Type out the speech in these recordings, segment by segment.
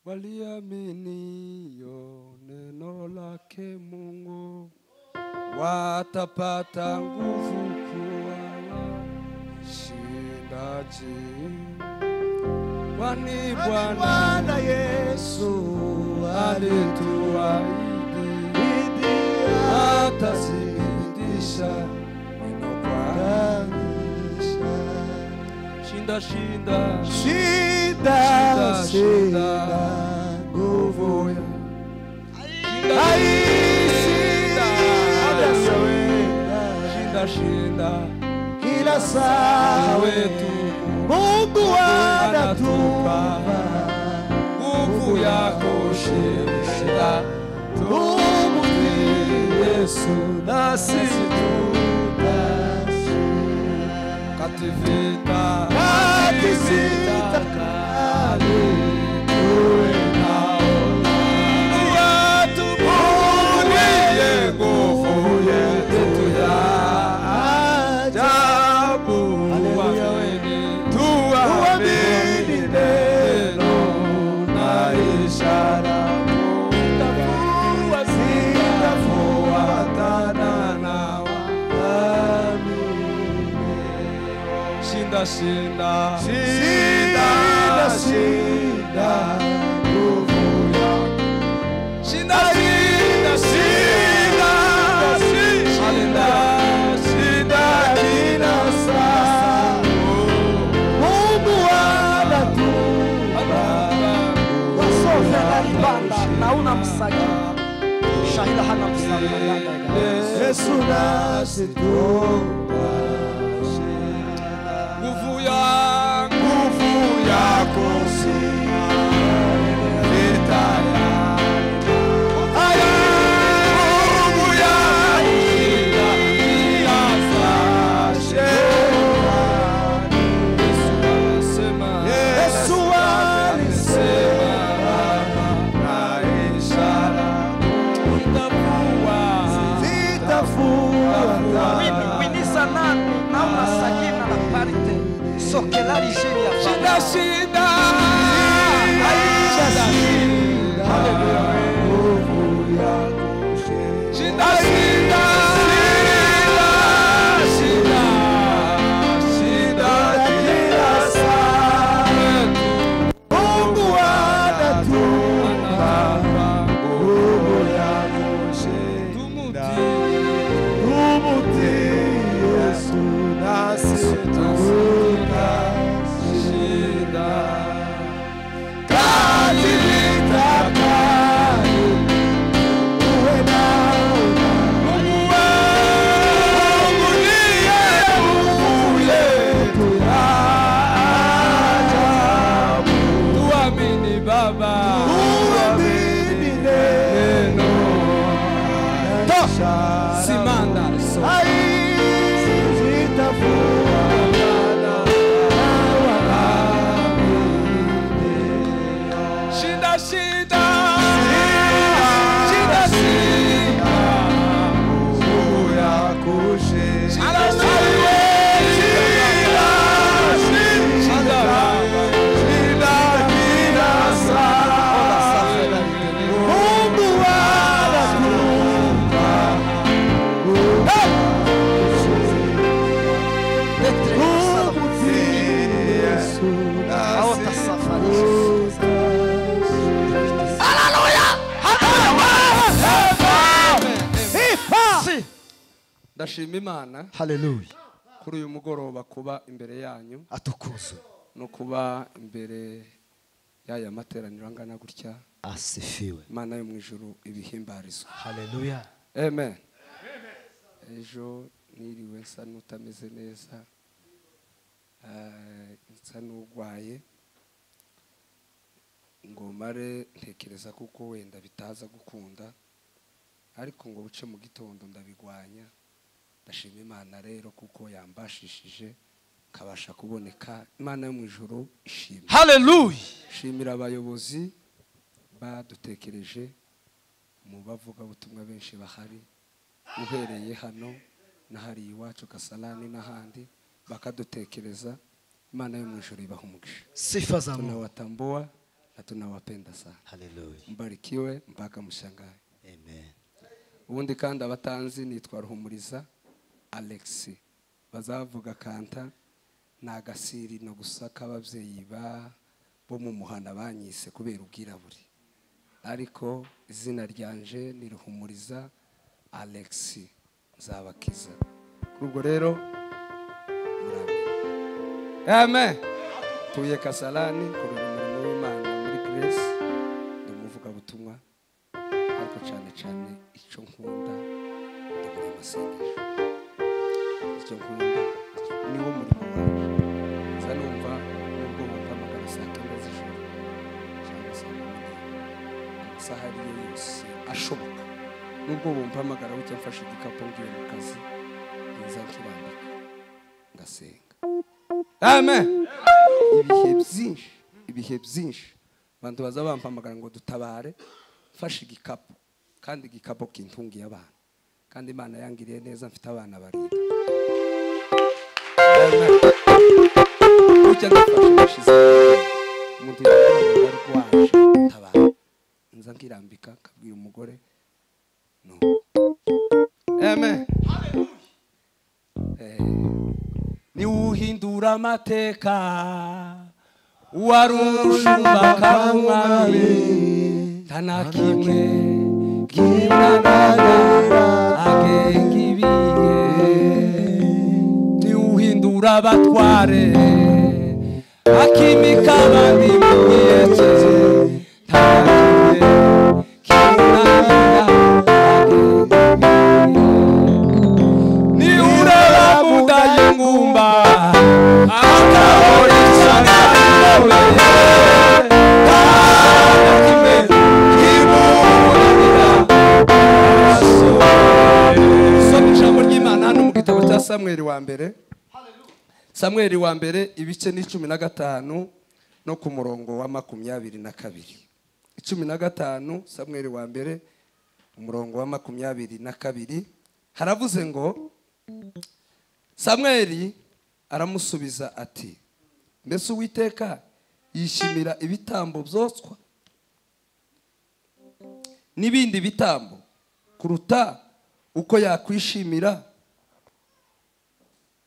waliaminio neno lake Mungu watapata nguvu kuwa washindaji. Kwani Bwana Yesu alituahidi atazidisha neno kuadhimisha. Shinda shinda shinda shinda nguvu ya shinda shinda kila saa wetu Mungu anatupa nguvu ya kushinda. Tumutii Yesu nasi tutashinda. Kativita kali tuwe naona watupulie nguvu yetu ya ajabu. Tuamini neno na ishara zitafuatana na waamini. Shinda shinda shinda shinda nguvu ya shinda shinda shinda shinda shinda kila saa. Mungu anatupa wasofya galibanda na una msagi shahida hana msagi. Yesu nasi nguvu yako sina vita ya nguvu yako Yesu alisema na ishara zitafuata. Winisa nani na una sagina na parite sokela ligeri ya shinda shinda haleluya nguvu yako shinda shinda shinda shinda kila saa. Mungu anatupa nguvu yako shinda. Tumutii Yesu nasi tutashinda. Katika kali uwe naona Mungu ndiye nguvu yetu ya ajabu. Tuamini Baba, tuamini neno simanda zitafuatana na waamini. Shinda shinda shinda shinda nguvu ya kushinda. Shinda kila saa. Mungu anatupa ndashima Imana haleluya kuri uyu mugoroba kuba imbere yanyu atukuzwe no kuba imbere y'aya materaniro angana gutya. asifiwe Imana yo mu ijuru ibihimbarizwa. haleluya Amen. Ejo niriwe nsa n'utameze neza, nsa n'ugwaye ngo mare ntekereza kuko wenda bitaza gukunda, ariko ngo buce mu gitondo ndabigwanya. Ndashima Imana rero kuko yambashishije kabasha kuboneka. Imana yo mu ijuru ishimwe. haleluya. Shimira abayobozi badutekereje mu bavuga butumwa benshi bahari, uhereye hano nahari iwacu Kasalani n'ahandi bakadutekereza. Imana yo mu ijuru ibaha umugisha. Sifa za Mungu. Tunawatambua tunawapenda sana. Hallelujah. Mbarikiwe mpaka mshangae. Amen. Ubundi kandi abatanzi nitwa Ruhumuriza Alex. Bazavuga Kanta na Agaciro no gusaka abavyeyi bo mu muhana banyise kubera ubwiraburi. Ariko izina ryanje ni Ruhumuriza Alex Nzabakiza. Ubwo rero murabe. Amen. Tuye Kasalani kurura umurimo w'Imana muri Grace ndumuvuga butumwa. Ariko cyane icyo nkunda ndabona amasengesho. Icyo nkunda niwo murimo wawe. Zanumva nubwo mukamagara saa 9 z'ijoro cyangwa saa 8 ariyo yose ashoboka. Nubwo bumpamagara bucya mfashe igikapu ngiye mu kazi nza nkirambika ngasenga. Amen. Ibihe byinshi bantu baza bampamagara ngo dutabare mfashe igikapu kandi igikapu kintungiye abana kandi Imana yangiriye neza mfite abana barindwi. Amen. Ucya ndafashe bashize umuntu yari kwaje tabara nza nkirambika kabwira umugore no. Amen. Ni uhindura amateka warumushumba kamwami tanakimwe kinagara agenga ibihe. Ni uhindura abatware akimika abandi mu gihe tanakimwe kinagara ni ureba mudaye ngumba akahora isangano tanakimwe kiburira so ijambo ry'Imana hano mu gitabo cya Samueli wa mbere. Samueli wa mbere ibice ni 15 no ku murongo wa 22. 15 Samueli wa mbere umurongo wa 22 haravuze ngo Samueli aramusubiza ati mbese Uwiteka yishimira ibitambo byoswa n'ibindi bitambo kuruta uko yakwishimira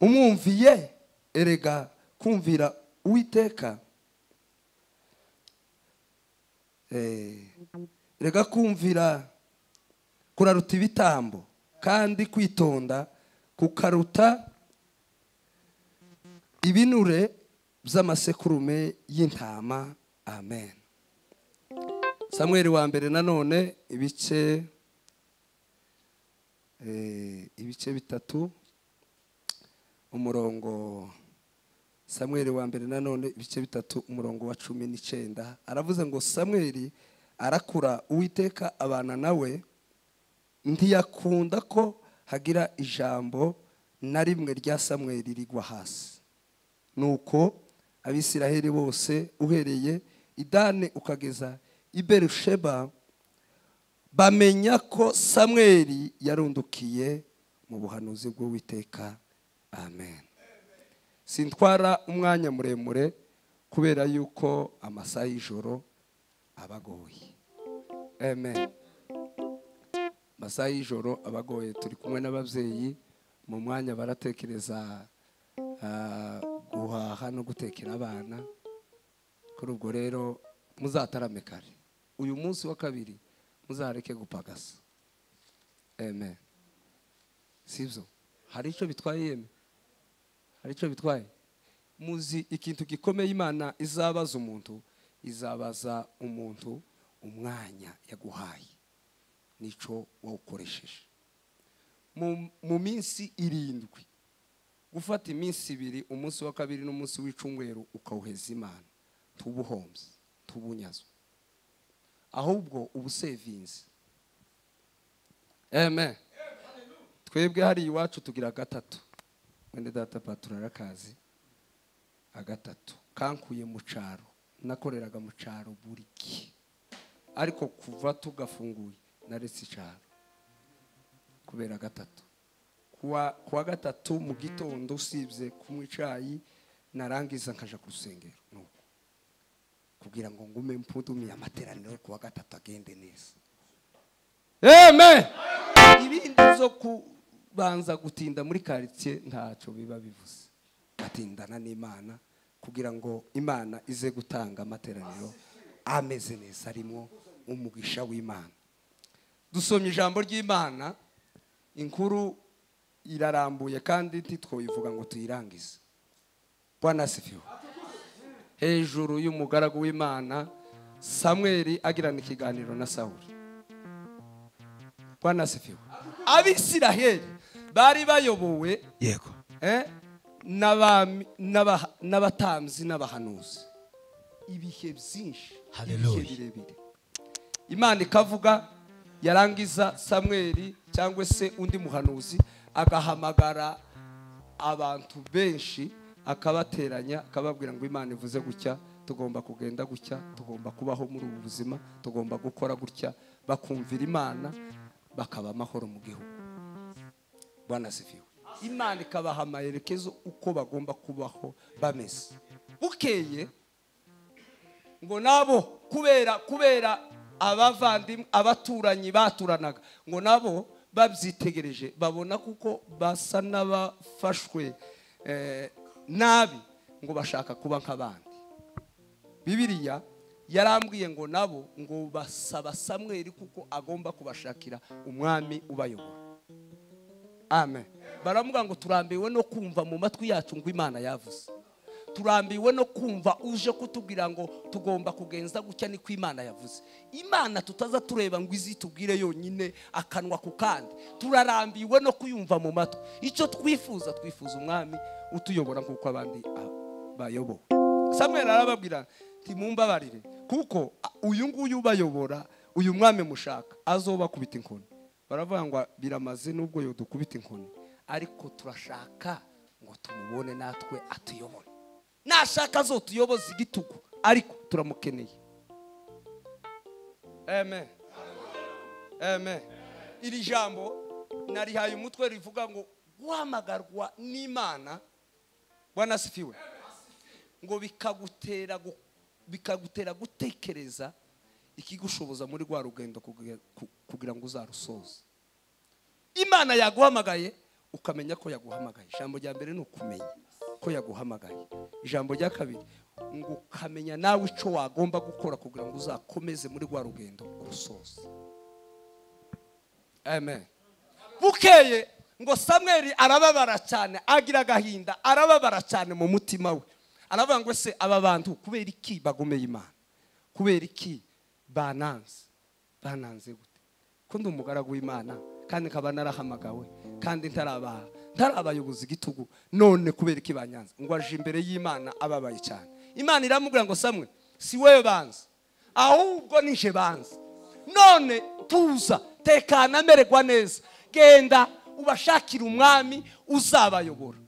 umwumviye? Erega kumvira Uwiteka erega kumvira kuraruta ibitambo kandi kwitonda kukaruta ibinure by'amasekurume y'intama. Amen. Samueli wa mbere nanone ibice 3 umurongo. Samueli wa mbere nanone ibice 3 umurongo wa 19 aravuze ngo Samueli arakura Uwiteka abana nawe ntiyakunda ko hagira ijambo na rimwe rya Samueli rigwa hasi. Nuko Abisiraheli bose uhereye Idani ukageza i Berusheba bamenya ko Samueli yarundukiye mu buhanuzi bw'Uwiteka. Amen. Sintwara umwanya muremure kubera yuko amasaha y'ijoro abagoye. Amen. Amasaha y'ijoro abagoye turi kumwe n'abavyeyi mu mwanya baratekereza guhaha no gutekera abana. Kuri ubwo rero muzatarame kare. Uyu munsi wa kabiri muzareke gupagasa. Amen. Sivyo? Hari ico bitwaye yeme? Hari ico bitwaye? Muzi ikintu gikomeye Imana izabaza umuntu, izabaza umuntu umwanya yaguhaye nico wawukoresheje. Mu minsi 7 gufata iminsi 2 umunsi wa kabiri n'umunsi w'icungwero ukawuheza Imana tubuhombye tubunyazwe ahubwo ubusevinzi. Amen. Twebwe hari iwacu tugira 3 mwene data patura akazi agatatu kankuye mu caro nakoreraga mu caro buriki ariko kuva tugafunguye naretse icaro kubera 3 kuwa 3 mu gitondo usibye kumwicayi narangiza nkaja ku rusengero nuko kugira ngo ngume mpudumiye amateraniro kuwa gatatu agende neza. Amen. Ibindi zo kubanza gutinda muri quartier ntaco biba bivuze. Batindana n'Imana kugira ngo Imana ize gutanga amateraniro ameze neza arimo umugisha w'Imana. Dusomye ijambo ry'Imana, inkuru irarambuye kandi ntitwoyivuga ngo tuyirangize. Bwana asifiwe. Hejuru y'umugaragu w'Imana Samweli agirana ikiganiro na Sawuli. Bwana asifiwe. Abisiraheli bari bayobowe yego n'abatamzi n'abahanuzi ibihe byinshi. Hallelujah. Imana ikavuga, yarangiza Samweli cyangwa se undi muhanuzi agahamagara abantu benshi akabateranya akababwira ngo Imana ivuze gutya, tugomba kugenda gutya, tugomba kubaho muri ubu buzima, tugomba gukora gutya, bakumvira Imana bakaba amahoro mu gihugu. Bwana asifiwe. Imana ikabaha amaherekezo uko bagomba kubaho bameze. Bukeye ngo nabo kubera abavandimwe abaturanyi baturanaga, ngo nabo babyitegereje babona kuko basa n'abafashwe nabi, ngo bashaka kuba nk'abandi. Bibiliya yarambwiye ngo nabo ngo basaba Samweli kuko agomba kubashakira umwami ubayobora. Amen. Baravuga ngo turambiwe no kumva mu matwi yacu ngo Imana yavuze. Turambiwe no kumva uje kutubwira ngo tugomba kugenza gutya ni ko Imana yavuze. Imana tutaza tureba ngo izitubwire yonyine akanwa ku kandi. Turarambiwe no kuyumva mu matwi. Icyo twifuza umwami utuyobora nkuko abandi bayobowe. Samweli arababwira timumbabarire kuko uyu nguyu ubayobora, uyu mwami mushaka azoba kubita inkoni. Baravuga ngo biramaze nubwo yo dukubita inkoni, ariko turashaka ngo tumubone natwe atuyobora. Nashaka zo tuyoboza igitugu, ariko turamukeneye. Amen. Amen. Iri jambo narihaye umutwe rivuga ngo guhamagarwa n'Imana. Bwana asifiwe. Ngo bikagutera gutekereza ikigushoboza muri rwa rugendo kugira ngo uzarusoze. Imana yaguhamagaye ukamenya ko yaguhamagaye. Ijambo rya mbere ni ukumenya ko yaguhamagaye. Ijambo rya kabiri ngo ukamenya nawe ico wagomba gukora kugira ngo uzakomeze muri rwa rugendo urusoze. Amen. Bukeye ngo Samweli arababara cyane, agira agahinda, arababara cyane mu mutima we. Aravuga ngo se aba bantu kubera iki bagomeye Imana? Kubera iki bananze gute? Ko ndi umugaragu w'Imana kandi nkaba narahamagawe kandi ntarabayoboza igitugu, none kubera iki banyanze? Ngo aje imbere y'Imana ababaye cyane. Imana iramubwira ngo Samwe, si wewe banze, ahubwo nije banze. None tuza tekana mererwa neza, genda ubashakira umwami uzabayobora.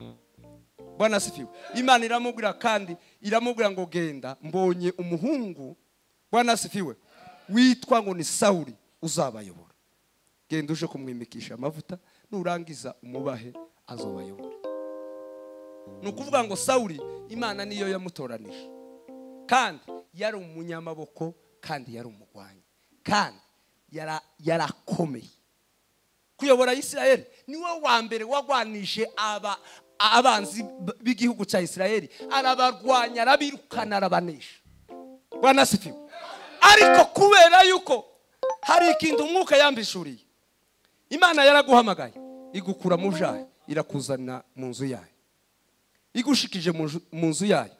Bwana asifiwe. Imana iramubwira kandi iramubwira ngo genda, mbonye umuhungu, Bwana asifiwe, witwa ngo ni Sawuli uzabayobora. Genda uje kumwimikisha amavuta, nurangiza umubahe azobayobora. Nukuvuga ngo Sawuli Imana niyo yamutoranije, kandi yari umunyamaboko, kandi yari umugwanyi, kandi yarakomeye. Kuyobora Isirayeli niwe wa mbere wagwanije abanzi b'igihugu cya Isirayeli, arabarwanya, arabirukana, arabanesha. Bwana asifiwe. Ariko kubera yuko hari ikintu umwuka yambishuriye, Imana yaraguhamagaye igukura mu byaha irakuzana mu nzu yayo, igushikije mu nzu yayo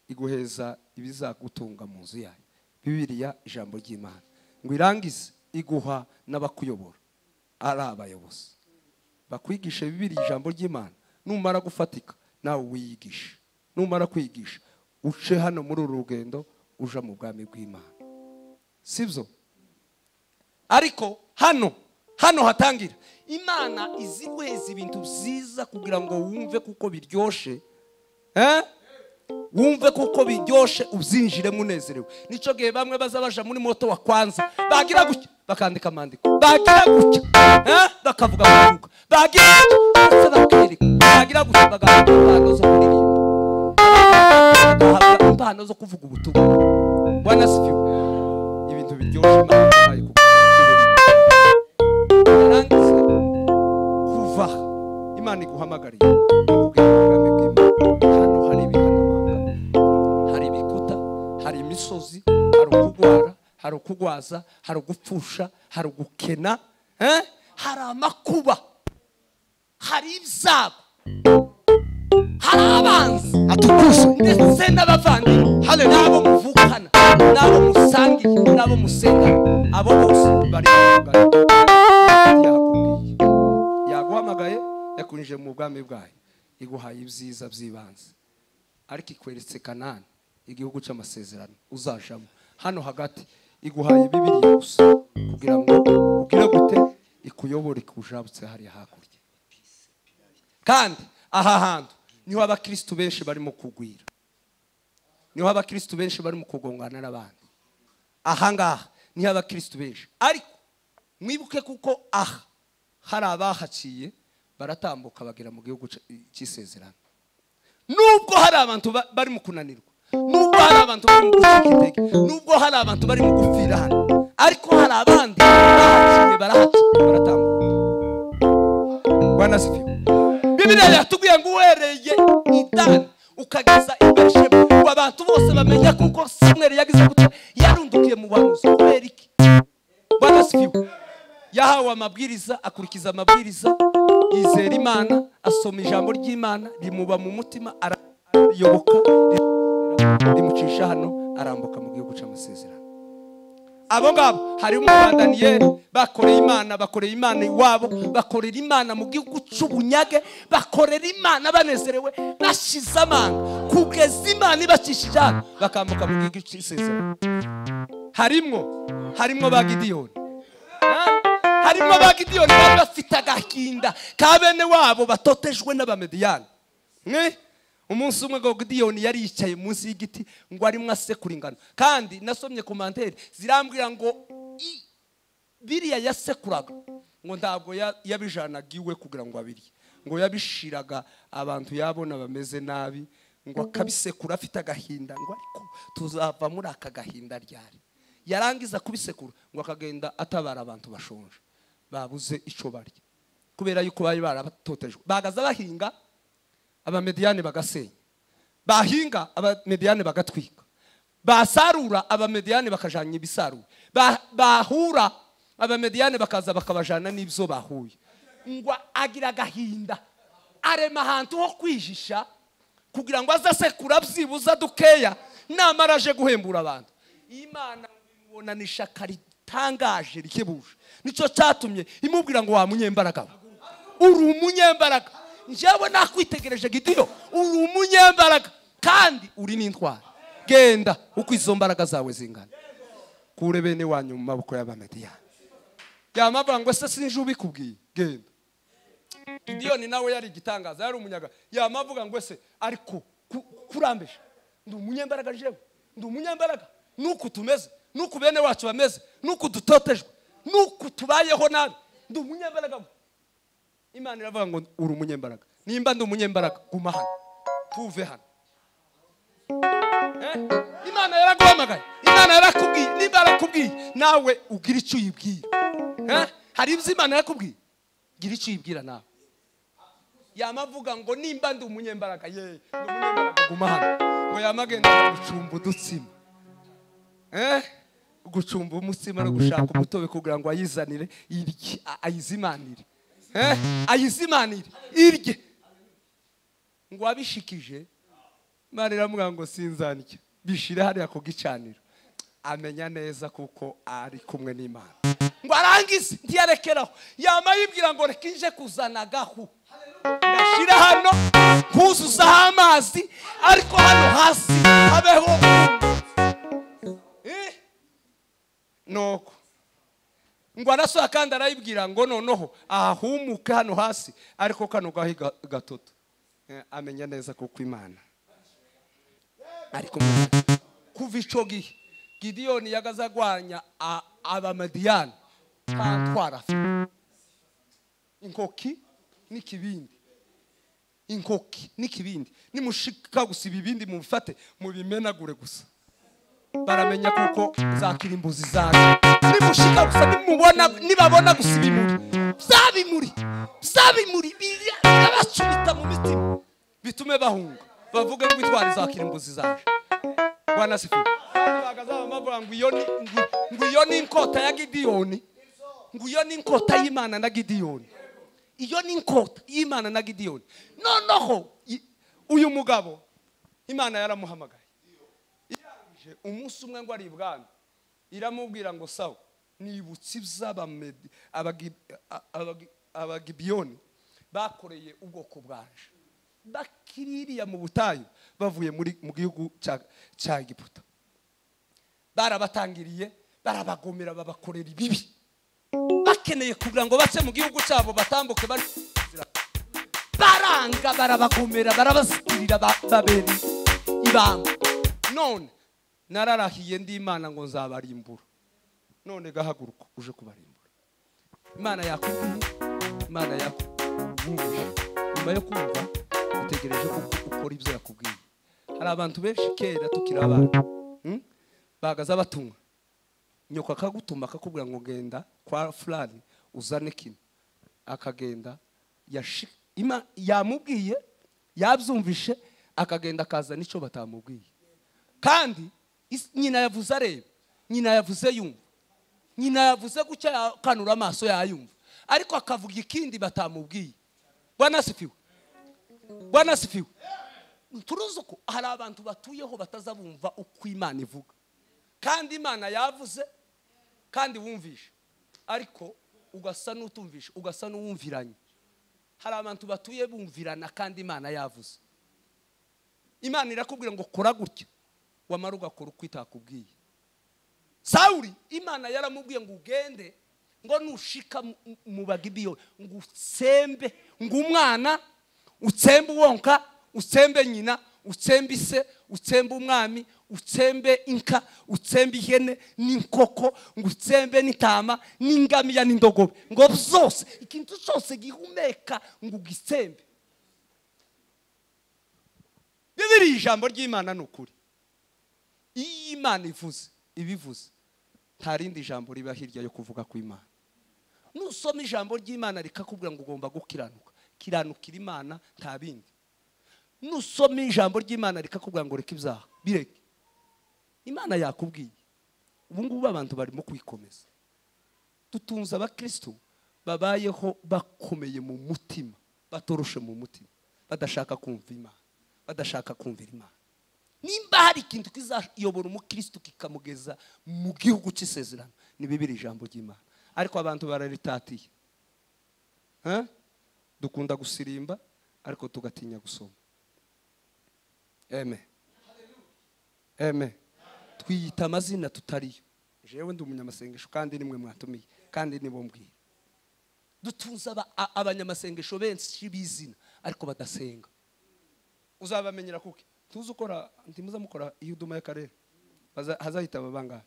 iguheza ibizagutunga mu nzu yayo. Bibiliya ijambo ry'Imana ngo irangize iguha n'abakuyobora ari abayobozi bakwigisha Bibiliya ijambo ry'Imana. Numara gufatika nawe wiyigisha, numara kwigisha uce hano muri uru rugendo uja mu bwami bw'Imana. Sibyo? Ariko hano hatangira Imana iziguheza ibintu byiza kugira ngo wumve kuko biryoshe, wumve kuko biryoshe ubyinjire munezerewe. Nico gihe bamwe bazabaja muri moto wa kwanza bagira gutya bakandika amandiko, bagira gutya bakavuga amaruka, bagira gutya bagira gutya bagahandoza kuririmba. impano zo kuvuga ubutumwa. Bwana sifiwe. Ibintu biryoshye Imana yahaye kurangiza kuva Imana iguhamagariye ubwami bw'Imana. Hano hari ibihanamanga, hari ibikuta, hari imisozi, hari ukugwara, hari ukugwaza, hari ugupfusha, hari ugukena, hari amakuba, hari ibyago, hari abanzi Atukuze. ndetse n'abavandimwe, n'abo muvukana, n'abo musangiye, n'abo musengana, abo bose bari yakubwiye, yaguhamagaye, yakunije mu bwami bwayo, iguhaye ibyiza by'ibanze, ariko ikweretse Kanani, igihugu cy'amasezerano uzajamo. Hano hagati iguhaye Bibiliya gusa kugira ngo ugire gute ikuyobore ikujabutse hariya hakurya. Kandi aha hantu niho abakristo benshi barimo kugwira, niho abakristo benshi barimo kugongana n'abandi. Aha ngaha niho abakristo benshi, ariko mwibuke kuko aha hari abahaciye baratambuka bagera mu gihugu cy'isezerano. Nubwo hari abantu bari mu kunanirwa, nubwo hari abantu bari mu gucika intege, nubwo hari abantu bari mu gupfira hano, ariko hari abandi bahaciye baratambuka. Bwana sifiwe. Bibiliya yatubwiye ngo uhereye idani ukageza iberisheba ngo abantu bose bamenya kuko Samweli yagize gute yarundukiye mu bahanuzi. Kubera iki? Bwana sifiwe. Yahawe amabwiriza, akurikiza amabwiriza, yizera Imana, asoma ijambo ry'Imana, rimuba mu mutima, arayoboka, rimucisha hano, arambuka mu gihugu cy'amasezerano. Abo ngabo harimo ba Daniyeli bakoreye Imana iwabo, bakorera Imana mu gihugu cy'ubunyage, bakorera Imana banezerewe, bashize amanga kugeza Imana ibacishije hano, bakambuka mu gihugu cy'isezerano. Harimo ba Gidiyoni, harimo ba Gidiyoni bari bafite agahinda ka bene wabo batotejwe n'abamediyani. Umunsi umwe ngo Gidiyoni yari yicaye munsi y'igiti ngo arimo asekura ingano, kandi nasomye komantere zirambwira ngo biriya yasekuraga ngo ntabwo yabijanagiwe kugira ngo abirye, ngo yabishiraga abantu yabona bameze nabi, ngo akabisekura afite agahinda, ngo ariko tuzava muri aka gahinda ryari. Yarangiza kubisekura ngo akagenda atabara abantu bashonje babuze ico barya, kubera yuko bari barabatotejwe. Bagaza bahinga, abamediyani bagasenya, bahinga abamediyani bagatwika, basarura abamediyani bakajanya ibisaruye, bahura abamediyani bakaza bakabajana n'ibyo bahuye. Ngo agira agahinda, arema ahantu ho kwijisha kugira ngo azasekura byibuza dukeya, namara aje guhembura abantu. Imana ibona n'ishaka ritangaje rikebuje, nico cyatumye imubwira ngo wa munyembaraga, uri umunyembaraga. Njyewe nakwitegereje Gideyo, uri umunyembaraga kandi uri n'intwari. Genda uko izo mbaraga zawe zingana, kure bene wanyu mu maboko y'abamediyani. Yamavuga ngo se sinje ubikubwiye, genda. Gideyoni nawe yari igitangaza, yari umunyaga. Yamavuga ngo se ariko kurambesha, ndi umunyembaraga jewe, ndi umunyembaraga, nuko tumeze, nuko bene wacu bameze, nuko dutotejwe, nuko tubayeho nabi, ndi umunyembaraga. Imana iravuga ngo uri umunyembaraga. Nimba ndi umunyembaraga, guma hano, tuve hano. Imana yaraguhamagaye, Imana yarakubwiye, nimba yarakubwiye nawe ugira icyo uyibwira. Hari ibyo Imana yarakubwiye, gira icyo uyibwira nawe. Yamavuga ngo nimba ndi umunyembaraga, ndi umunyembaraga, guma hano. Ngo yamagenda gucumba udutsima, gucumba umutsima no gushaka umutobe kugira ngo ayizanire irye, ayizimanire, ayizimanire irye. Ngo abishikije Imana iramuga ngo sinzanike, bishire hariya ku gicaniro. Amenya neza kuko ari kumwe n'Imana. Ngo arangize ntiyarekeraho, yamayibwira ngo reka nje kuzana gahu, ndashira hano kuzuza amazi, ariko hano hasi habeho noko. Ngo arasohoka kandi arayibwira ngo noneho ahumuke hano hasi, ariko kano gahi gatoto. Amenya neza kuko Imana ariko kuva ico gihe Gideyoni yagazagwanya abamediyani kantwara inkoki n'ikibindi. inkoki n'ikibindi nimushika gusiba ibindi mubifate mubimenagure gusa baramenya kuko zakirimbuzi zaje nimushika gusa nimubona nibabona gusiba imuri zabimuri birabacubita mu mitima bitume bahunga bavuga ngo itwari zakirimbuzi zaje Bwana sifu bagazaba bavuga ngo iyo ni inkota ya Gideyoni ngo iyo ni inkota y'Imana na Gideyoni iyo ni inkota y'Imana na Gideyoni noneho uyu mugabo Imana yaramuhamagaye irangije umunsi umwe ngo ari ibwami iramubwira ngo sawa nibutse iby'abamedi abagibiyoni bakoreye ubwoko bwaje bakiririya mu butayu bavuye mu gihugu cya Egiputa barabatangiriye barabagomera babakorera ibibi bakeneye kugira ngo bace mu gihugu cyabo batambuke baranga barabagomera barabazikirira baberi ibanga none nararahiye ndi Imana ngo nzabarimbura none gahaguruka uje kubarimbura Imana yakubwiye Imana yakubwiye nyuma yo kumva utegereje ko ukora ibyo yakubwiye hari abantu benshi kera tukira abana bagaza batumwa nyoko akagutuma akakubwira ngo genda kwa fulani uzane kino akagenda yamubwiye yabyumvishe akagenda akazana icyo batamubwiye kandi nyina yavuze areba nyina yavuze yumva nyina yavuze gucya yakanura amaso yayumva ariko akavuga ikindi batamubwiye Bwana sifiwe turuzi ko hari abantu batuyeho batazabumva uko Imana ivuga kandi Imana yavuze kandi wumvishe ariko ugasa n'utumvishe ugasa n'uwumviranye hari abantu batuye bumvirana kandi Imana yavuze Imana irakubwira ngo kora gutya wamara ugakora uko itakubwiye Sawuli Imana yaramubwiye ngo ugende ngo nushika mu Bagibiyoni ngo utsembe ngo umwana utsembe wonka utsembe nyina utsembe se utsembe umwami utsembe inka utsembe ihene n'inkoko ngo utsembe n'intama n'ingamiya n'indogobe ngo byose ikintu cyose gihumeka ngo ugitsembe Bibiri ijambo ry'Imana n'ukuri iyi Imana ivuze ibivuze nta rindi jambo riba hirya yo kuvuga ku Imana nusoma ijambo ry'Imana rikakubwira ngo ugomba gukiranuka kiranukira Imana nta bindi nusoma ijambo ry'Imana rikakubwira ngo reka ibyaha bireke Imana yakubwiye ubu ngubu abantu barimo kwikomeza tutunze abakristo babayeho bakomeye mu mutima batoroshe mu mutima badashaka kumva Imana badashaka kumvira Imana nimba hari ikintu kizayobora umukristo kikamugeza mu gihugu cy'isezerano ni Bibiri ijambo ry'Imana ariko abantu bararitatiye dukunda gusirimba ariko tugatinya gusoma amen twiyita amazina tutariyo jewe ndi umunyamasengesho kandi nimwe mwatumiye kandi nibo mbwira dutunza abanyamasengesho benshi bizina ariko badasenga uzabamenyera kuki tuzi ukora ntimuza mukora ihuduma y'akarere hazahita abangana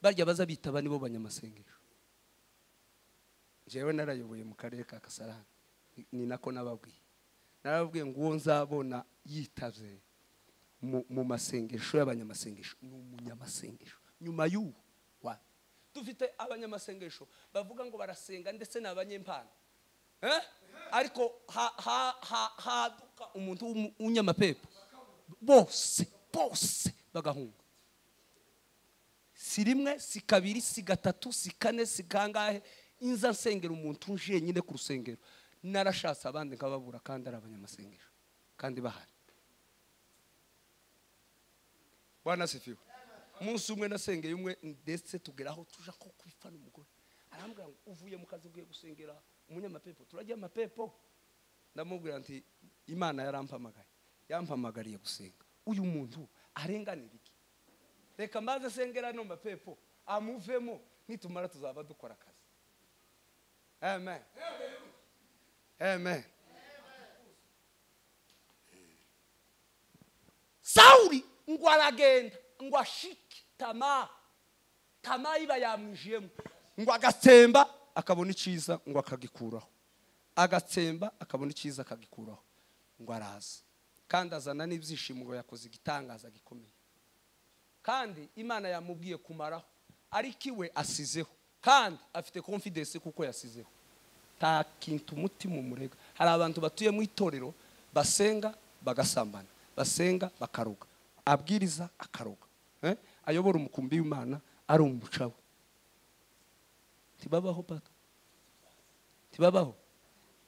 barya bazabitaba nibo banyamasengesho jewe narayoboye mu karere ka Kasarani ni nako nababwiye ngo uwo nzabona yitavye mu masengesho y'abanyamasengesho ni umunyamasengesho nyuma y'uwo dufite abanyamasengesho bavuga ngo barasenga ndetse n'abanyempano ariko haduka umuntu w'unyamapepo bose bagahunga si rimwe si kabiri si gatatu si kane si kangahe inza nsengera umuntu nje nyine ku rusengero narashatse abandi nkababura kandi ari abanyamasengesho kandi bahari Bwana sifiwe umunsi umwe nasengeye umwe ndetse tugeraho tuja ko kwifana umugore arambwira ngo uvuye mu kazi ugiye gusengera umunyamapepo turajya amapepo ndamubwira nti Imana yampamagariye gusenga uyu muntu arenganira iki reka mbaze sengera no mapepo amuvemo nitumara tuzaba dukora akazi amen Sawuli ngo aragenda ngo ashike tama iba yamwijemo ngo agatsemba akabona iciza ngo akagikuraho agatsemba akabona icyiza akagikuraho ngo araza kandi azana n'ibyishimo ngo yakoze igitangaza gikomeye kandi Imana yamubwiye kumaraho ariko iwe asizeho kandi afite confidence kuko yasizeho ta kintu umutima umurega hari abantu batuye mu itorero basenga bagasambana basenga bakaruga abwiriza akaruga ayobora umukumbi w'Imana ari umucawe tibabaho pato tibabaho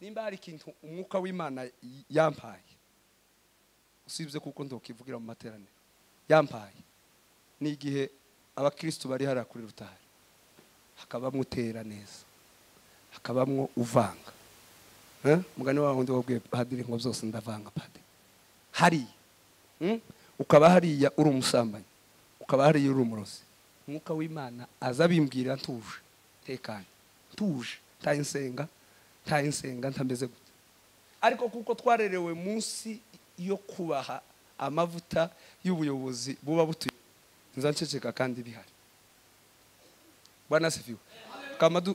nimba hari kintu umwuka w'Imana yampaye usibye kuko ndokivugira mu materaniro yampaye ni igihe abakristo bari hari kuri rutari hakabamwe utera neza hakabamwe uvanga mugani waho ndi wabwiye padiri ngo byose ndavanga padiri hari ukaba hariya uri umusambanyi ukaba hariya uri umurozi umwuka w'Imana azabimbwira ntuje tekanye ntuje ntayensenga ntameze gute ariko kuko twarerewe munsi yo kubaha amavuta y'ubuyobozi buba butuye nzanceceka kandi bihari Bwana sifiwe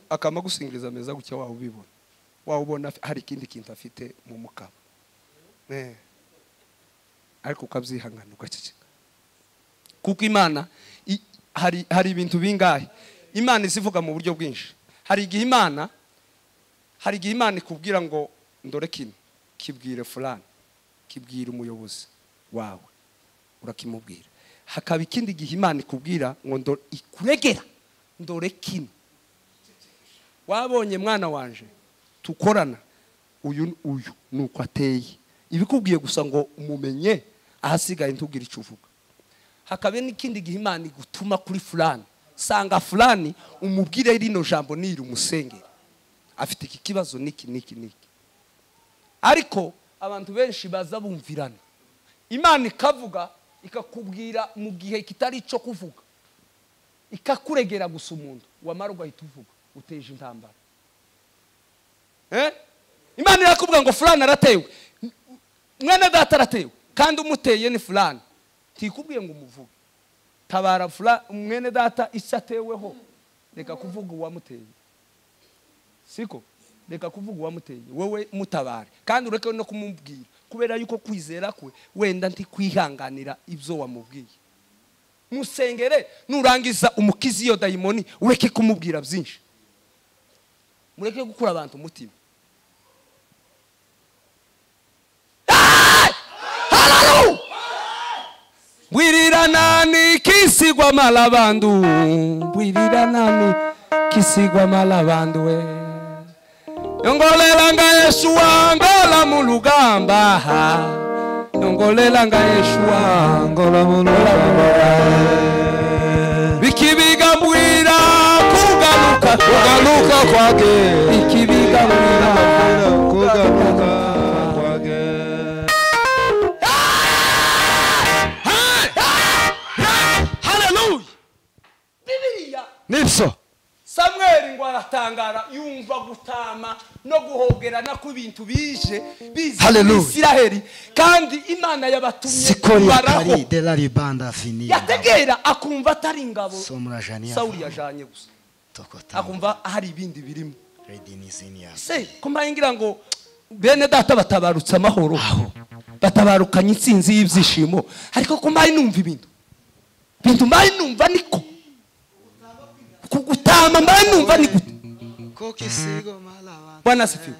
akama gusingiriza meza gucya wawe ubibona wawe ubona hari ikindi kintu afite mu mukaba ariko ukabyihangana ugaceceka kuko Imana hari ibintu bingahe Imana isivuga mu buryo bwinshi hari igihe Imana ikubwira ngo ndore kino kibwire fulani kibwira umuyobozi wawe urakimubwira hakaba ikindi gihe Imana ikubwira ngo ikuregera ndore kino wabonye mwana wanje tukorana uyu nuko ateye ibikubwiye gusa ngo umumenye ahasigaye ntubwire icyo uvuga hakabe n'ikindi gihe Imana igutuma kuri fulani sanga fulani umubwire rino jambo niri umusengera afite iki kibazo niki ariko abantu benshi baza bumvirana Imana ikavuga ikakubwira mu gihe kitari cyo kuvuga ikakuregera gusa umuntu wamara ugahita uvuga uteje intambara Imana irakubwira ngo fulani aratewe mwene data aratewe kandi umuteye ni fulani tikubwiye ngo umuvuge tabara fulani mwene data isateweho reka kuvuga uwamuteye siko reka kuvuga uwamuteye wowe mutabare kandi ureke no kumubwira kubera yuko kwizera kwe wenda ntikwihanganira ibyo wamubwiye musengere nurangiza umukizi iyo dayimoni ureke kumubwira byinshi mureke gukura abantu umutima Bwirira nani kisigwa malabandu bwirira nani kisigwa malabandu we Yongolela nga Yeshua ngola mulugamba Yongolela nga Yeshua ngola mulugamba Bikibiga mwira kugaluka kwake Bikibiga mwira kugaluka kwake Hallelujah Biblia Nipso Samuel ngo aratangara yumva gutama no guhogerana ku bintu bije Isiraheli kandi Imana yabatumye baraho de la ribanda fini yategera akumva atari ingabo Sauli yajanye gusa akumva hari ibindi birimo se kumayingira ngo bene data batabarutse amahoro batabarukanye insinzi y'ibyishimo ariko kumayi numva ibintu mayi numva niko kugutama mayi numva ni gute Bwana sifiwe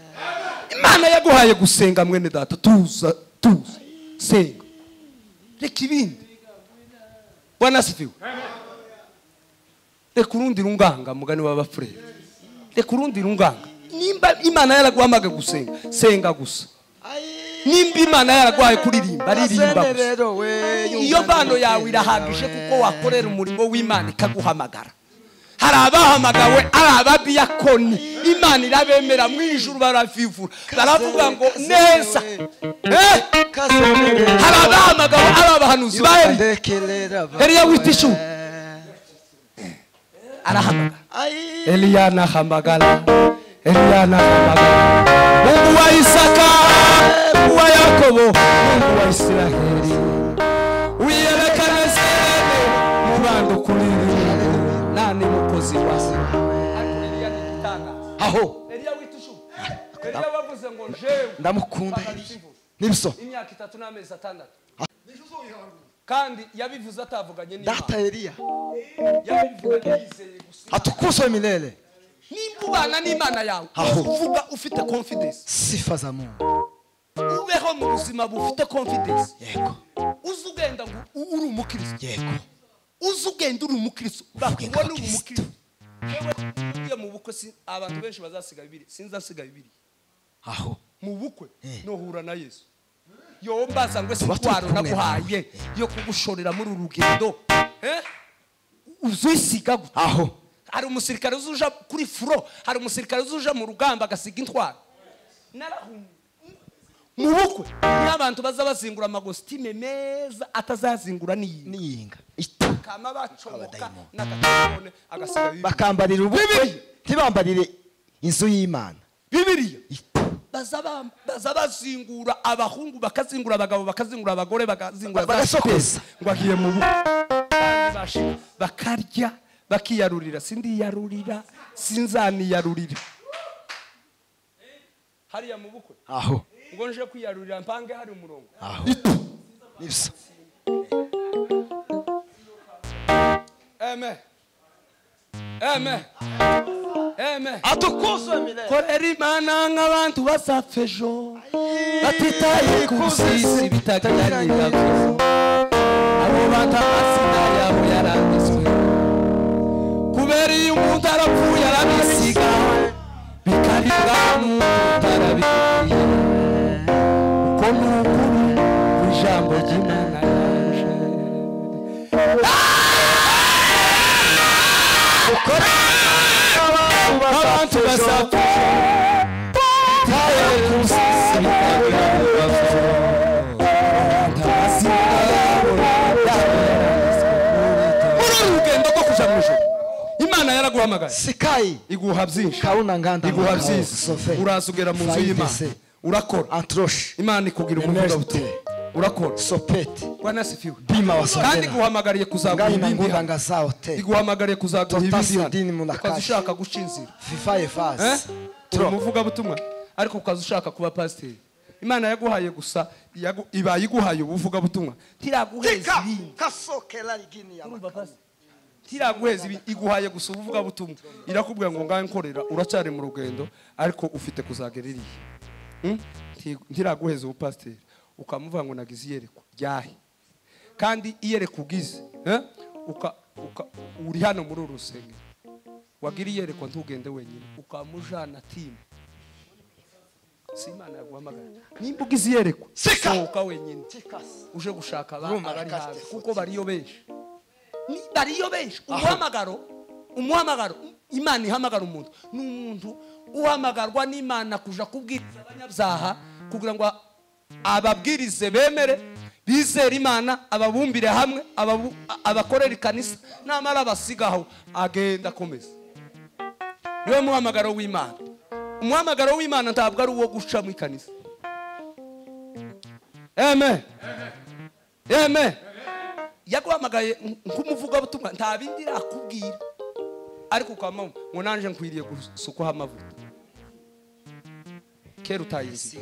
Imana yaguhaye gusenga mwene data tuza senga reka ibindi Bwana sifiwe reka urundi runganga mugani w'abafurere reka urundi runganga nimba Imana yaraguhamaga gusenga senga gusa nimba Imana yaraguhaye kuririmba ririmba iyo bano yawe irahagije kuko wakorera umurimo w'Imana ikaguhamagara hari abahamagawe ari abadiyakoni Imana irabemera mu ijuru baravivura baravuga ngo neza hari abahamagawe ari abahanuzi ba Eliya witishu arahamagara Eliya nahamagara Mungu wa Isaka wa Yakobo Mungu wa Israeli uyelekane sene mubando kuliri nani mukozi wase Eliya nikitanga aho Eliya witishu Eliya bavuze ngo jewe ndamukunda nibyo imyaka 3 n'amezi 6 kandi yabivuze atavuganye n'Imana data Eliya yabivuze yizeye gusa atukuzwe milele nimba ubana n'Imana yawe uvuga ufite confidence sifa za Mungu ubeho mu buzima bufite confidence yego uzugenda ngo uri umukristo yego uzugenda uri umukristo bakubona uri umukristo yewe mu bukwe abantu benshi bazasiga bibiri sinzasiga bibiri aho mu bukwe no hura na Yesu yo mbaza ngo sitwaro naguhaye yo kugushorera muri urugendo uzisiga gute aho hari umusirikare uzuja kuri furo hari umusirikare uzuja mu rugamba agasiga intwaro narahumye mu bukwe n'abantu baza bazingura amagostime meza atazazingura niyinga kama bacomoka n'akatabone agasiga bakambarira ubukwe ntibambarire inzu y'Imana Bibiliya baza bazingura abahungu bakazingura abagabo bakazingura abagore bakazingura bagasokeza ngo agiye mu bukwe bakarya bakiyarurira sindiyarurira sinzaniyarurira hariya mu bukwe aho ngo nje kwiyarurira mpange hari umurongo aho nibyo amen amen amen atukuzwe milele korera Imana nk'abantu basafejo batitaye ku sisi bitagiranye abo bantu amazina yabo yaranditswe kubera iyo umuntu arapfuye arabisiga bikaribwa n'utarabikwiye uko n'ukuri ijambo ry'Imana yaje ukora abantu basafejo taye ku sisi bitagiranye Imana yaraguhamagaye sikayi iguha byinshi kauna nganda iguha byinshi urasugera mu nzu y'Imana urakora antrosh Imana ikugira umuvuga butumwa urakora sopete Bwana sifiwe bima wasongera kandi guhamagariye kuzaguha ibindi nganga za hotel iguhamagariye kuzaguha ibindi munakaje ukazishaka gucinzira fifaye fast umuvuga butumwa ariko ukazishaka kuba pasteur Imana yaguhaye gusa ibaye iguhaye ubuvuga butumwa tiraguheza ibindi kasokela ligini ya tiraguheza ibi iguhaye gusa ubuvuga butumwa irakubwira ngo ngaye nkorera uracyari mu rugendo ariko ufite kuzageririye tiraguheza ubupasiteri ukamuvuga ngo nagize iyerekwa ryahe kandi iyerekwa ugize uri hano muri uru rusengero wagira iyerekwa ntugende wenyine ukamujana timu si Imana yaguhamagara nimba ugize iyerekwa sohoka wenyine uje gushaka abari hanze kuko bariyo benshi umuhamagaro Imana ihamagara umuntu n'umuntu uhamagarwa n'Imana kuja kubwiriza abanyabyaha kugira ngo ababwirize bemere bizere Imana ababumbire hamwe abakorera ikanisa namara abasigaho agenda akomeza niwe muhamagaro w'Imana umuhamagaro w'Imana ntabwo ari uwo guca mu ikanisa amen amen yaguhamagaye nk'umuvuga butumwa nta bindi rakubwira ariko ukamamo ngo nanje nkwiriye gusukaho amavuta kera utayizi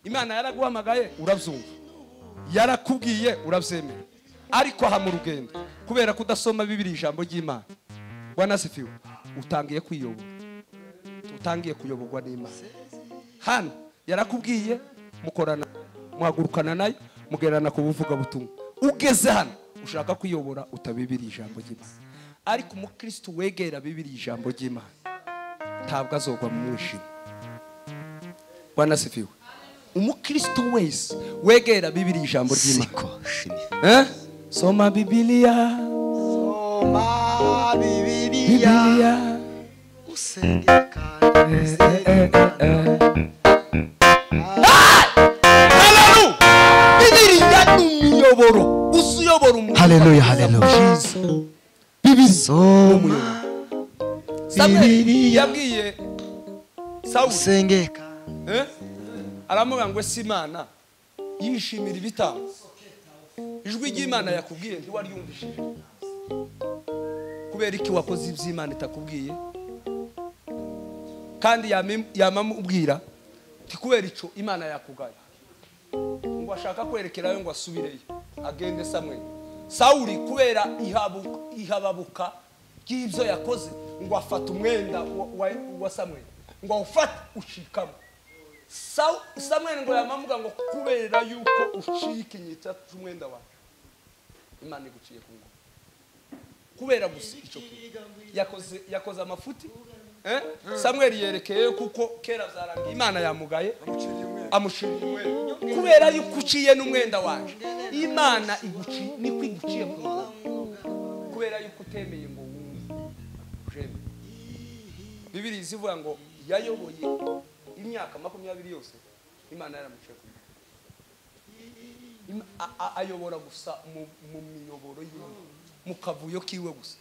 Imana yaraguhamagaye urabyumva yarakubwiye urabyemera ariko aha mu rugendo kubera kudasoma Bibiliya ijambo ry'Imana Bwana sifiwe utangiye kwiyobora utangiye kuyoborwa n'Imana hano yarakubwiye mukorana muhagurukana nayo mugerana ku buvuga butumwa ugeze hano ushaka kwiyobora utabibiri ijambo ry'Imana ariko umukristo wegera Bibiliya ijambo ry'Imana ntabwo azogwa mu mwishimo Bwana sifiwe umukristo wese wegera Bibiliya ijambo ry'Imana soma Bibiliya usengeka Bibiliya n'umuyoboro usuyobora umuntu haleluya haleluya Bibiliya Samweli yabwiye Sawuli usengeka aramuga ngo ese Imana yishimira ibitambo ijwi ry'Imana yakubwiye ntiwaryumvishije kubera iki wakoze iby'Imana itakubwiye kandi yamamubwira kubera ico Imana yakugaye ngo ashaka kwerekerayo ngo asubireyo agende Sawuli kubera ihababuka y'ibyo yakoze ngo afata umwenda wa Samweli ngo ufate ushikamo Samweli ngo yamamuga ngo kubera yuko ushika inyita cy'umwenda wawe Imana iguciye ku ngoma kubera gusa ico yakoze amafuti Samweli yerekeye kuko kera zaranga Imana yamugaye amushiriye kubera yuko uciye n'umwenda wanje Imana iguciye ni kwiguciye ku ngoma kubera yuko utemeye ngo jeme Bibiliya ivuga ngo yayoboye imyaka 20 yose Imana yaramuciye ku ngoma ayobora gusa mu miyoboro y'Imana mukavuyo kiwe gusa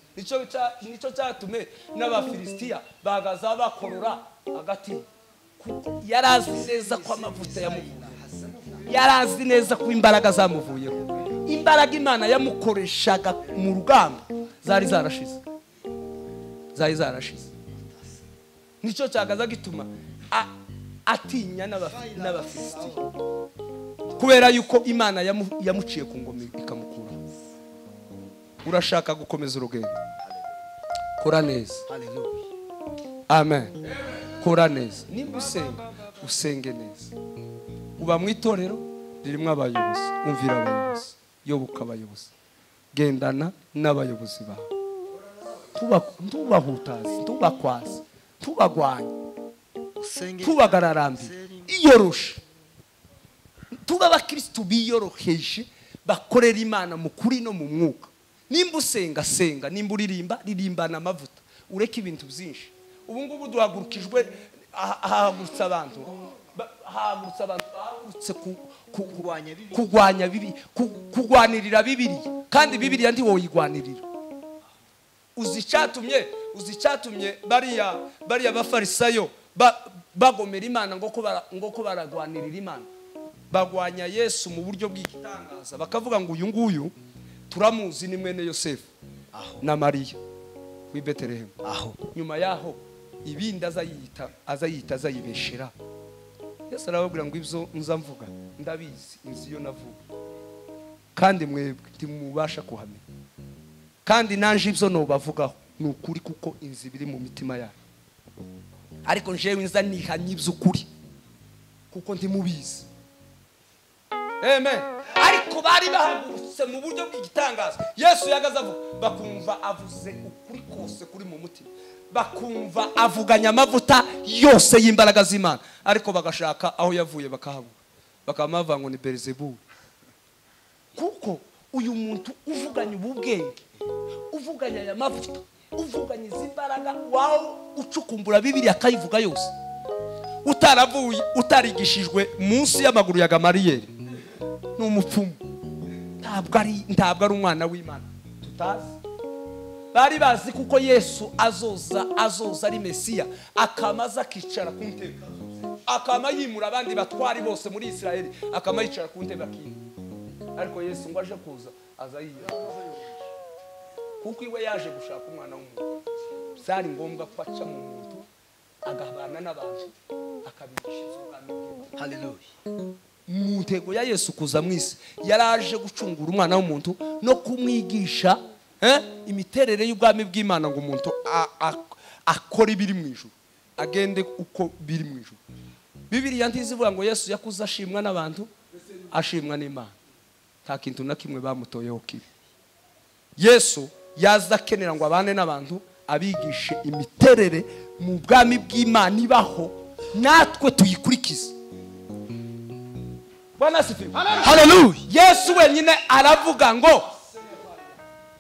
nico cyatume n'abafilistia bagaza bakorora agati kuko yarazi neza ko amavuta yamuvuye yarazi neza ko imbaraga zamuvuyeho imbaraga Imana yamukoreshaga mu rugamba zari zarashize nico cyagaza gituma atinya n'abafilistia kubera yuko Imana yamuciye ku ngoma ikamukura urashaka gukomeza urugendo kora neza amen kora neza nimba usenge neza uba mu itorero ririmo abayobozi umvira abayobozi yoboka abayobozi gendana n'abayobozi bawe tubahutazi tubakwazi tubagwanya tubagararambi iyoroshe tuba abakristo biyoroheje bakorera Imana mu kuri no mu mwuka nimba usenga nimba ririmbana amavuta ureke ibintu byinshi ubu ngubu duhagurukijwe hahagurutse abantu kugwanya bibi kugwanirira Bibiliya kandi Bibiliya ndi woyigwanirira uzicatumye bariya bafarisayo bagomera Imana ngo ko baragwanirira Imana bagwanya Yesu mu buryo bw'igitangaza bakavuga ngo uyu nguyu turamuzi ni mwene Yosefu na Mariya w'i Betelehemu nyuma yaho ibindi azayibeshera Yesu arababwira ngo ibyo nza mvuga ndabizi inzi yo navuga kandi mwebwe ntimubasha kuhamenya kandi nanje ibyo no bavugaho nukuri kuko inzi biri mu mitima yayo ariko njewe nza nihanye iby'ukuri kuko ntimubizi amen ariko bari bahagurutse mu buryo bw'igitangaza Yesu yagaze avuga bakumva avuze ukuri kose kuri mu mutima bakumva avuganya amavuta yose y'imbaraga z'Imana ariko bagashaka aho yavuye bakahabura bakamava ngo ni Beelzebul kuko uyu muntu uvuganya ububwenge uvuganya aya mavuta uvuganya izimbaraga wawo ucukumbura Bibiliya akayivuga yose utaravuye utarigishijwe munsi y'amaguru ya Gamariyeli n'umupfumu ntabwo ari umwana w'Imana tutazi bari bazi kuko Yesu azoza ari Mesiya akamaza akicara ku ntebe akama yimura abandi batwari bose muri Israeli akama yicara ku ntebe akina ariko Yesu ngo aje kuza azayira kuko iwe yaje gushaka umwana w'umuntu byari ngombwa ko aca mu muntu agabana n'abantu akabigisha ubwami bw'Imana haleluya mu ntego ya Yesu kuza mwisi yaraje gucungura umwana w'umuntu no kumwigisha imiterere y'ubwami bw'Imana ngo umuntu akora ibiri mu ijuru agende uko biri mu ijuru Bibiliya ntizivuga ngo Yesu yakuza ashimwa n'abantu ashimwa n'Imana nta kintu na kimwe bamutoyeho kibi Yesu yaza akenera ngo abane n'abantu abigishe imiterere mu bwami bw'Imana ibaho natwe tuyikurikize Bwana sifiwe haleluya Yesu wenyine aravuga ngo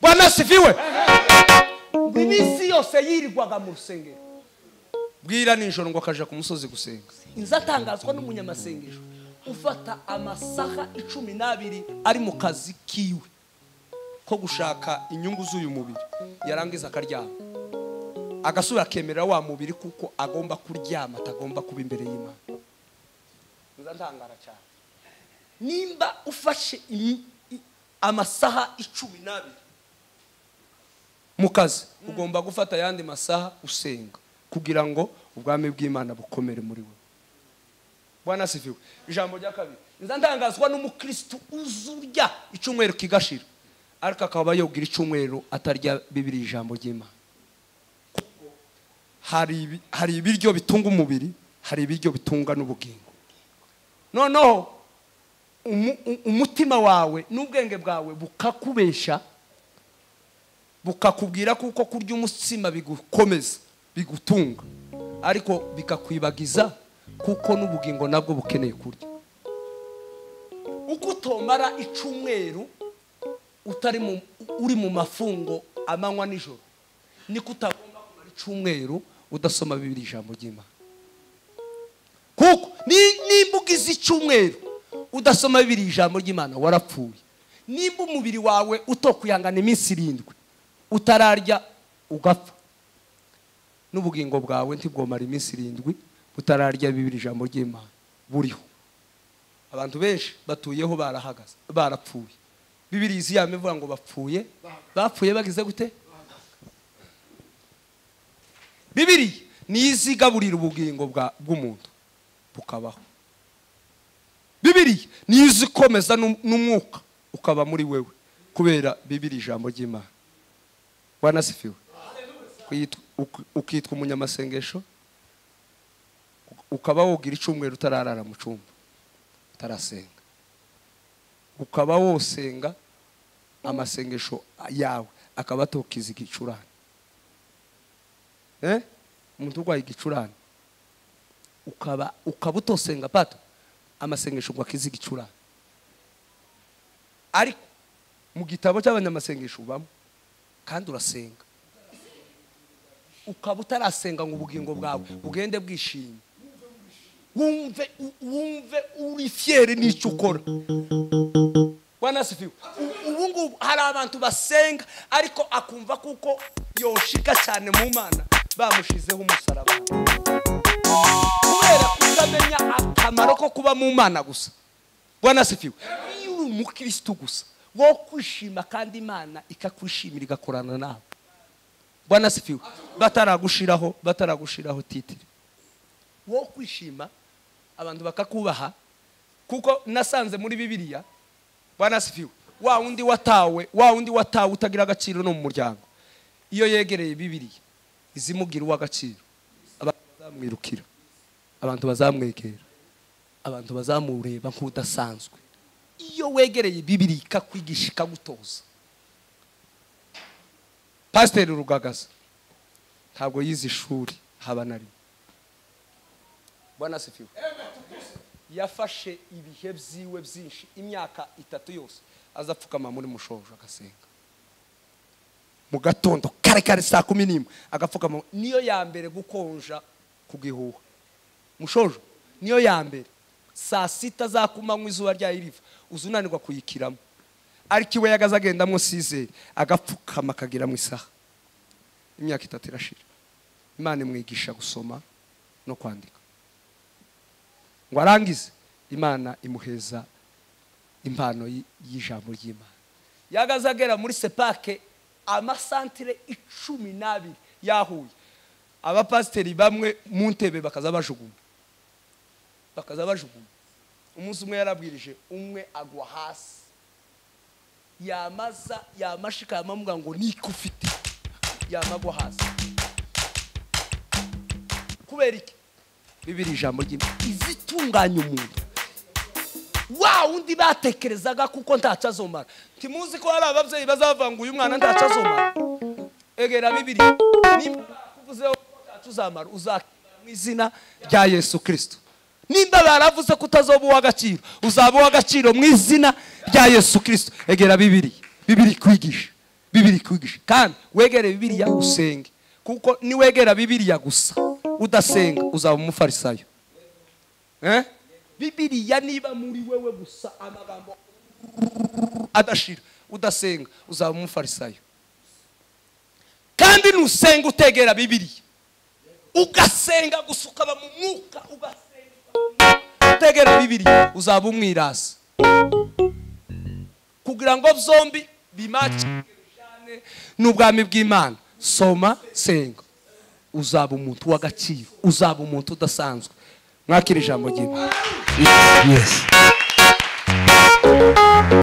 Bwana sifiwe Bimisi yose yirirwaga mu rusengero bwira nijoro ngo akaja ku musozi gusenga inzatangazwa n'umunyamasengesho ufata amasaha 12 ari mu kazi kiwe ko gushaka inyungu z'uyu mubiri yarangiza akaryama agasubira akemera wa mubiri kuko agomba kuryama atagomba kuba imbere y'Imana nzatangara cyane nimba ufashe amasaha 12 mu kazi ugomba gufata yandi masaha usenga kugira ngo ubwami bw'Imana bukomere muri we. Bwana sifiwe. Ijambo rya kabiri, nza ndangazwa n'umukristo uzurya icumwero kigashira ariko akaba yogira icumwero atarya Bibiliya ijambo ry'Imana. Hari ibiryo bitunga umubiri, hari ibiryo bitunga n'ubugingo. Noneho umutima wawe n'ubwenge bwawe bukakubesha, bukakubwira kuko kurya umutsima bigukomeza bigutunga, ariko bikakwibagiza kuko n'ubugingo nabwo bukeneye kurya. Uko utomara icumweru uri mu mafungo amanywa nijoro, niko utagomba kumara icumweru udasoma Bibiliya ijambo ry'Imana. Kuko nimbugize icumweru udasoma Bibiliya ijambo ry'Imana warapfuye. Nimba umubiri wawe utokwihangana iminsi 7 utararya ugapfa, n'ubugingo bwawe ntibwomara iminsi 7 utararya Bibiliya ijambo ry'Imana buriho. Abantu benshi batuyeho barahagaze barapfuye. Bibiliya iziyame vuga ngo bapfuye bagize gute? Bibiliya nizigaburira ubugingo bw'umuntu bukabaho. Bibiliya nizikomeza n'umwuka ukaba muri wewe kubera Bibiliya ijambo ry'Imana. Bwana sifiwe. Ukitwa umunyamasengesho, ukaba wogira icumweru utararara mu cumba utarasenga, ukaba wosenga amasengesho yawe akaba atokiza igicurane. Umuntu urwaye igicurane ukaba utosenga pato amasengesho ngo akize igicurane. Ariko mu gitabo cy'abanyamasengesho ubamo kandi urasenga, ukaba utarasenga ngo ubugingo bwawe bugende bwishimye, wumve uri fiere n'icyo ukora. Bwana sifiwe. Ubu ngubu hari abantu basenga ariko akumva kuko yoshika cyane mu Mana bamushizeho umusaraba, kubera kutamenya akamaro ko kuba mu Mana gusa. Bwana sifiwe. Iyo uri umukristo gusa wo kwishima kandi Imana ikakwishimira igakorana nawe. Bwana sifiwe. Bataragushiraho titire wo kwishima, abantu bakakubaha kuko nasanze muri Bibiliya. Bwana sifiwe. Wa undi watawe utagira agaciro no mu muryango, iyo yegereye Bibiliya izimugira uw'agaciro, abantu bazamwirukira, abantu bazamwegera, abantu bazamureba nk'udasanzwe. Iyo wegereye Bibiliya ikakwigisha ikagutoza. Pastor Rugagaza ntabwo yize ishuri haba nari. Bwana sifiwe. Yafashe ibihe byiwe byinshi imyaka 3 yose azapfukama muri mushojo agasenga. Mu gatondo kare saa 11 agapfukama. Niyo ya mbere gukonja kugihuha. Mushojo niyo ya mbere. Saa 6 za kumanywa izuba rya iriva uzunanirwa kuyikiramo. Ariko iwe yagaza agendamo sizeri agapfukama akagira mu isaha. Imyaka 3 irashira. Imana imwigisha gusoma no kwandika. Ngo arangize Imana imuheza impano y'ijambo ry'Imana. Yagaza agera muri sepake amasantire 12 yahuye. Abapasteri bamwe mu ntebe bakaza bajugunya. Umunsi umwe yarabwirije, umwe agwa hasi. Yamashika yamamuga ngo nikufite. Yamagwa hasi. Kubera iki? Bibiliya ijambo ry'Imana izitunganya umuntu. Wa undi batekerezaga kuko ntacazomara. Timuzi ko hari abavyeyi bazavanga uyu mwana ntacazomara. Egera Bibiliya. Nimba kuvuze ko ntacuzamara uzakira mu izina rya Yesu Kristo. Nimba baravuze ko utazoba uw'agaciro uzaba uw'agaciro mu izina rya Yesu Kristo. Egera Bibiliya. Bibiliya kwigisha. Kandi wegere Bibiliya usenge. Kuko ni wegera Bibiliya gusa udasenga uzaba umufarisayo. Bibiliya niba muri wewe gusa amagambo adashira udasenga uzaba umufarisayo. Kandi nusenga utegera Bibiliya ugasenga gusa ukaba mu mwuka ugasenga utegera Bibiliya uzaba umwirasi. Kugira ngo zombi bimace n'ubwami bw'Imana, soma senga. uzaba umuntu w'agaciro uzaba umuntu udasanzwe mwakira ijambo ry'Imana Yes.